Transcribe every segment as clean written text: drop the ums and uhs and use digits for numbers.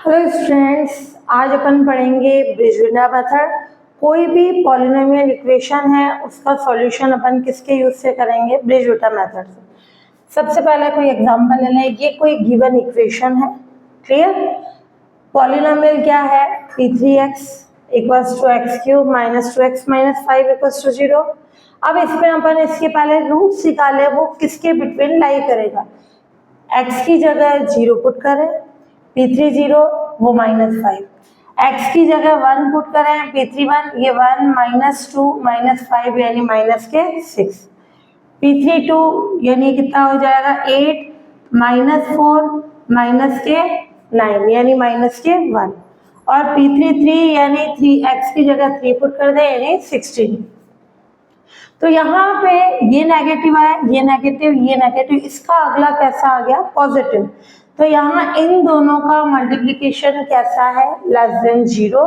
Hello students, आज अपन पढ़ेंगे बीजगणित मेथड। कोई भी पॉलिनोमियल इक्वेशन है उसका सॉल्यूशन अपन किसके यूज से करेंगे? बीजगणित मेथड से। सबसे पहले कोई एग्जांपल ले लें। ये कोई गिवन इक्वेशन है, क्लियर। पॉलिनोमियल क्या है? p3x equals to x cube minus 2x minus 5 equals to 0। अब इसमें अपन इसके पहले रूट्स निकाले, वो किसके बिटवीन लाई करेगा। x की जगह 0 पुट करें, p3 0 वो -5। x की जगह 1 पुट करें, p3 1 ये 1 -2 -5 यानी माइनस के 6। p3 2 यानी कितना हो जाएगा 8 -4 माइनस के 9 यानी माइनस के 1। और p3 3 यानी 3x की जगह 3 पुट कर दे यानी 16। तो यहाँ पे ये नेगेटिव है, ये नेगेटिव, ये नेगेटिव, इसका अगला कैसा आ गया? पॉजिटिव। तो यहाँ इन दोनों का मल्टीप्लिकेशन कैसा है? लेस देन 0,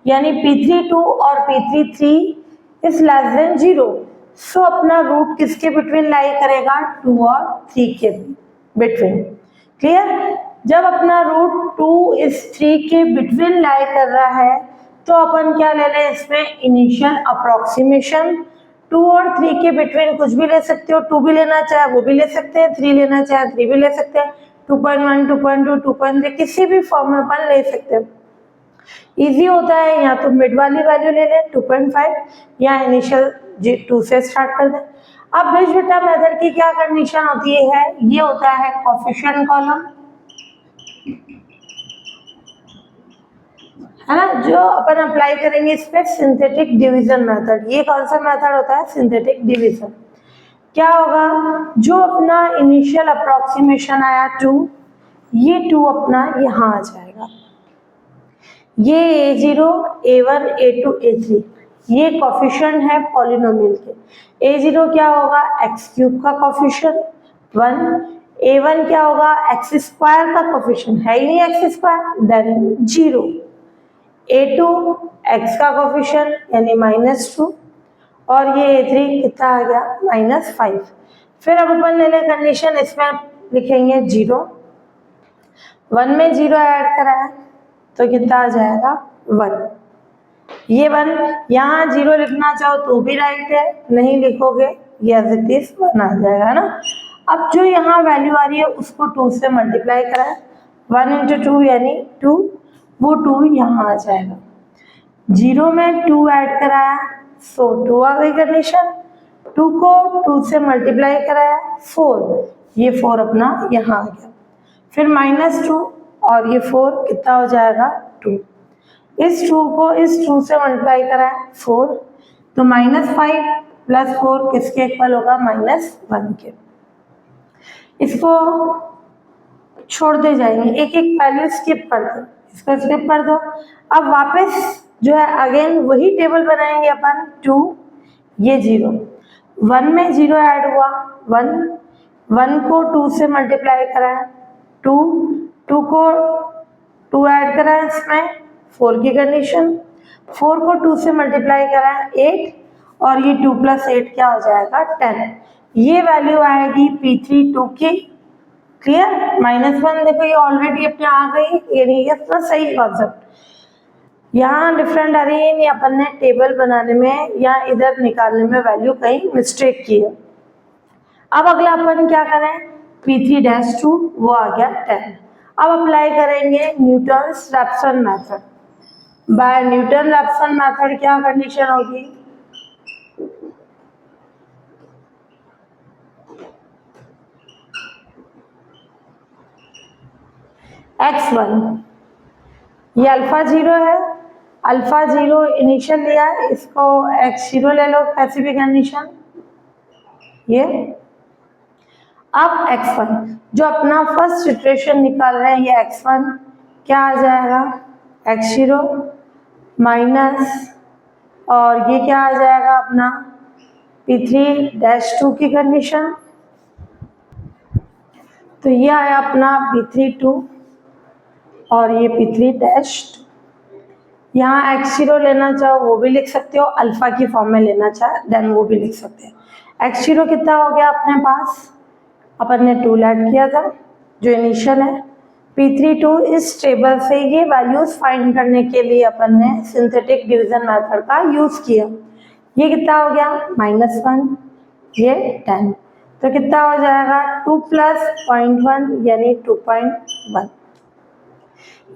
यानी p3 2 और p3 3 इज लेस देन 0। सो अपना रूट किसके बिटवीन लाई करेगा? 2 और 3 के बिटवीन, क्लियर। जब अपना रूट 2 इस 3 के बिटवीन लाई कर रहा है तो अपन क्या ले लें इसमें? Initial approximation. 2 और 3 के बिटवीन कुछ भी ले सकते हो, 2 भी लेना चाहे वो भी ले सकते हैं, 3 लेना चाहे 3 भी ले सकते हैं, 2.1 2.2 2.3 किसी भी फॉर्म में अपन ले सकते हैं। इजी होता है, या तो मिड वाली वैल्यू ले लें 2.5 या इनिशियल 2 से स्टार्ट कर दें। अब बीजगणित मेथड की क्या कंडीशन होती है? ये होता है कोएफिशिएंट कॉलम, है ना, जो अपन अप्लाई करेंगे इस पे सिंथेटिक डिवीजन मेथड। ये कौन सा मेथड होता है? Synthetic division. क्या होगा? जो अपना इनिशियल अप्रोक्सीमेशन आया 2, ये 2 अपना यहाँ आ जाएगा। ये a0 a1 a2 a3 ये कोएफिशिएंट है पॉलिनोमियल के। a0 क्या होगा? x क्यूब का कोएफिशिएंट 1। a1 क्या होगा? x स्क्वायर का कोएफिशिएंट है ही नहीं x square, then 0। a2 x का कोएफिशिएंट यानी -2 और ये a3 कितना आ गया? -5। फिर अब अपन ले ले कंडीशन, इसमें लिखेंगे 0। 1 में 0 ऐड करा है तो कितना आ जाएगा? 1। ये 1 यहाँ 0 लिखना चाहो तो भी राइट है, नहीं लिखोगे ये एज इट इज 1 आ जाएगा ना। अब जो यहाँ वैल्यू आ रही है उसको 2 से मल्टीप्लाई करा है, 1 × 2 यानी 2, वो 2 यहाँ आ जाएगा। 0 में 2 ऐड कराया सो 2 आ गई कंडीशन। 2 को 2 से मल्टीप्लाई कराया 4, ये 4 अपना यहाँ आ गया। फिर -2 और ये 4 कितना हो जाएगा? 2। इस 2 को इस 2 से मल्टीप्लाई कराया 4, तो -5 + 4 किसके इक्वल होगा? -1 के। इसको छोड़ते जाएंगे, एक एक वैल्यू स्किप कर दो, इसको स्किप कर दो। अब वापस जो है अगेन वही टेबल बनाएंगे अपन। 2 ये 0, 1 में 0 ऐड हुआ 1 को 2 से मल्टीप्लाई कराया 2 को 2 ऐड करा इसमें 4 की कंडीशन, 4 को 2 से मल्टीप्लाई करा 8 और ये 2 + 8 क्या हो जाएगा? 10। ये वैल्यू आएगी p3 2 की, क्लियर। -1 देखो ये ऑलरेडी अपने आ गई, ये नहीं है तो सही कॉन्सेप्ट। यहाँ डिफरेंट आ रही है, नहीं अपन ने टेबल बनाने में या इधर निकालने में वैल्यू कहीं मिस्टेक की है। अब अगला अपन क्या करें? p3-2 वो आ गया 10। अब अप्लाई करेंगे Newton's Raphson method. By Newton Raphson method क्या कंडीशन होगी? x1 ये अल्फा 0 है, अल्फा 0 इनिशियल लिया, इसको x0 ले लो कैसी भी कंडीशन। ये अब x1 जो अपना फर्स्ट इटरेशन निकाल रहे हैं, ये x1 क्या आ जाएगा? x0 माइनस और ये क्या आ जाएगा अपना? p3-2 की कंडीशन। तो ये आया अपना p3 2 और ये p3-2। यहाँ x0 लेना चाहो वो भी लिख सकते हो, अल्फा की फॉर्म में लेना चाहे देन वो भी लिख सकते हैं। x0 कितना हो गया अपने पास? अपन ने 2 ऐड किया था जो इनिशियल है, P32 इस टेबल से ये वैल्यूज फाइंड करने के लिए अपन ने सिंथेटिक डिवीजन मेथड का यूज किया। ये कितना हो गया -1, ये 10, तो कितना हो जाएगा 2 + 0.1 यानी 2.1।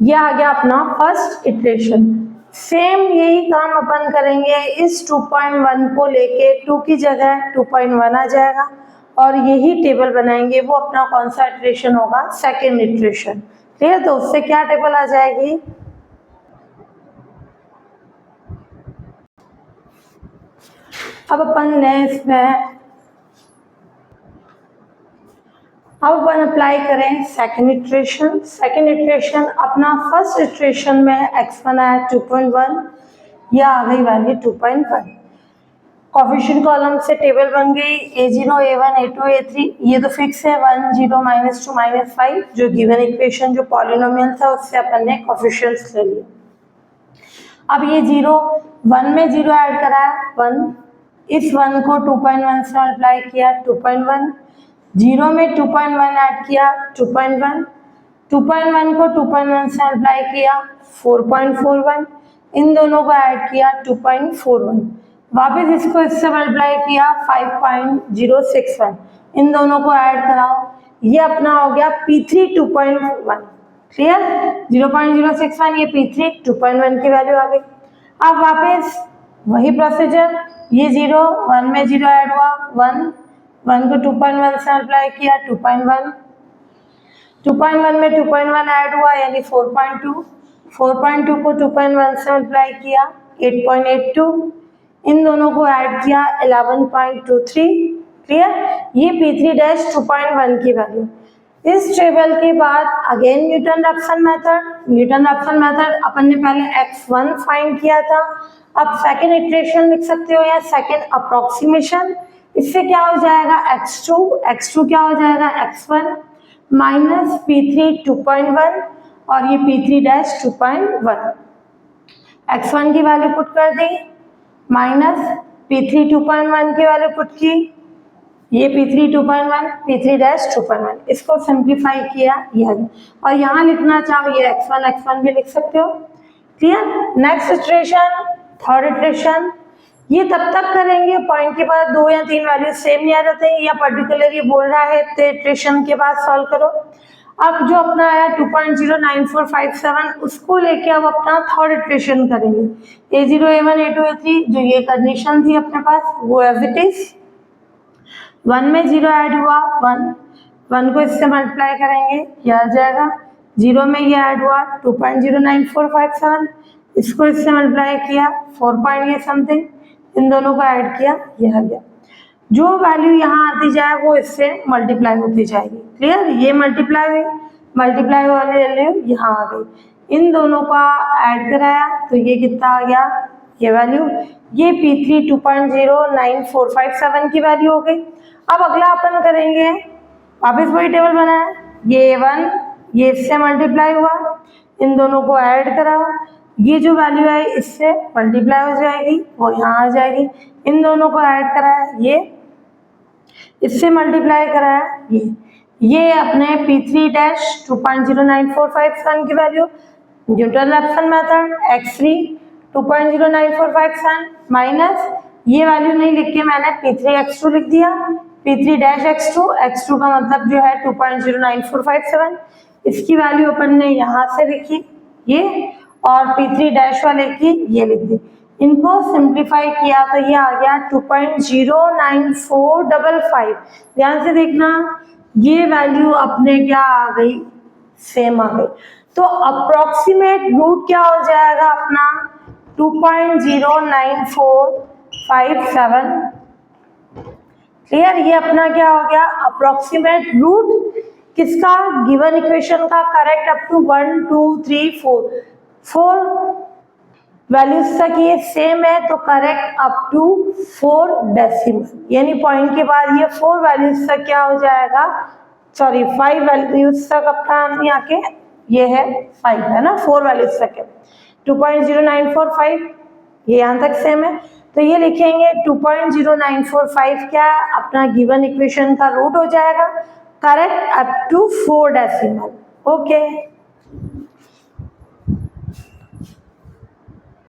ये आ गया अपना फर्स्ट इटरेशन। सेम यही काम अपन करेंगे, इस 2.1 को लेके 2 की जगह 2.1 आ जाएगा और यही टेबल बनाएंगे। वो अपना कौन सा इटरेशन होगा, सेकेंड इटरेशन। ठीक है, तो उससे क्या टेबल आ जाएगी, अब अपन अप्लाई करें सेकेंड इटरेशन। सेकेंड इटरेशन अपना फर्स्ट इटरेशन में x1 आया 2.1, यह आ गई वैल्यू 2.1। कोफिशिएंट कॉलम से टेबल बन गई a0, a1, a2, a3, ये तो फिक्स है 1, 0, -2, -5, जो गिवन इक्वेशन जो पॉलिनोमियल था उससे अपन ने कोफिशिएंट्स ले लिए। अब ये 0, 1 में 0 ऐड कराया 1, इस 1 को 2.1 से मल्टीप्लाई किया 2.1, 0 में 2.1 ऐड किया 2.1, 2.1 को 2.1 से मल्टीप्लाई किया 4.41, इन दोनों को ऐड किया 2.41, वापस इसको इससे मल्टीप्लाई किया 5.061, इन दोनों को ऐड कराओ, ये अपना हो गया P3 2.1। क्लियर, 0.061 ये P3 2.1 की वैल्यू आ गई। अब वापस वही प्रोसीजर, ये 0, 1 में 0 ऐड हुआ 1, 1 को 2.1 से मल्टीप्लाई किया 2.1, 2.1 में 2.1 ऐड हुआ यानी 4.2, 4.2 को 2.1 से मल्टीप्लाई किया 8.82, इन दोनों को ऐड किया 11.23। क्लियर, ये P3 2.1 की वैल्यू। इस टेबल के बाद again Newton Raphson method. Newton Raphson method अपन ने पहले x1 फाइंड किया था, अब सेकेंड इटरेशन लिख सकते हो या सेकेंड अप्रोक्सीमेशन। इससे क्या हो जाएगा x2, x2 क्या हो जाएगा x1 माइनस P3 2.1 और ये P3 2.1। x1 की वैल्यू पुट कर दी माइनस P3 2.1 की वैल्यू पुट की, ये P3 2.1, P3 2.1, इसको सिंप्लीफाई किया ये आ गया। और यहाँ लिखना चाहो ये x1 भी लिख सकते हो। Clear, next iteration third iteration, ये तब तक करेंगे पॉइंट के बाद 2 या 3 वैल्यू सेम नहीं आ जाते हैं या पर्टिकुलरली बोल रहा है तो इटरेशन के बाद सॉल्व करो। अब जो अपना आया 2.09457 उसको लेके अब अपना थर्ड इटरेशन करेंगे, a0, a1, a2, a3, जो ये कंडीशन थी अपने पास वो एज इट इज। 1 में 0 ऐड हुआ 1 को इससे मल्टीप्लाई करेंगे ये आ जाएगा, 0 में ये ऐड हुआ 2.09457, इसको इससे मल्टीप्लाई किया 4 ये समथिंग, इन दोनों को ऐड किया ये आ गया। जो वैल्यू यहाँ आती जाए वो इससे मल्टीप्लाई होती जाएगी। क्लियर, ये मल्टीप्लाई वाली वैल्यू यहाँ आ गई, इन दोनों का ऐड कराया तो ये कितना आ गया ये वैल्यू, ये P3 2.09457 की वैल्यू हो गई। अब अगला अपन करेंगे वापस वही टेबल बनाया, ये 1 ये इससे मल्टीप्लाई हुआ, इन दोनों को ऐड कराओ, ये जो वैल्यू है इससे मल्टीप्लाई हो जाएगी वो यहाँ आ जाएगी, इन दोनों को ऐड कराया ये इससे मल्टीप्लाई कराया ये अपने P3 2.09457 की value. Newton-Raphson method x3 2.09457 minus ये वैल्यू नहीं लिख के मैंने P3 x2 लिख दिया, P3 x2 का मतलब जो है 2.09457, इसकी वैल्यू अपन ने यहाँ से लिखी ये और P3 वाले की ये लिख दी, इनको सिंप्लीफाई किया तो ये आ गया 2.09455। ध्यान से देखना ये वैल्यू अपने क्या आ गई सेम आ गई, तो अप्रोक्सीमेट रूट क्या हो जाएगा अपना 2.09457। क्लियर, ये अपना क्या हो गया अप्रोक्सीमेट रूट किसका, गिवन इक्वेशन का, करेक्ट अप टू 1 2 3 4 वैल्यूज तक ये सेम है तो करेक्ट अप टू 4 डेसिमल, यानी पॉइंट के बाद ये 4 वैल्यूज तक क्या हो जाएगा, सॉरी 5 वैल्यूज तक अपना यहाँ के ये है 5 है ना, 4 वैल्यूज तक है 2.0945 ये यहाँ तक सेम है, तो ये लिखेंगे 2.0945 क्या अपना गिवन इक्वेशन का रूट हो जाएगा, correct up to 4 decimal okay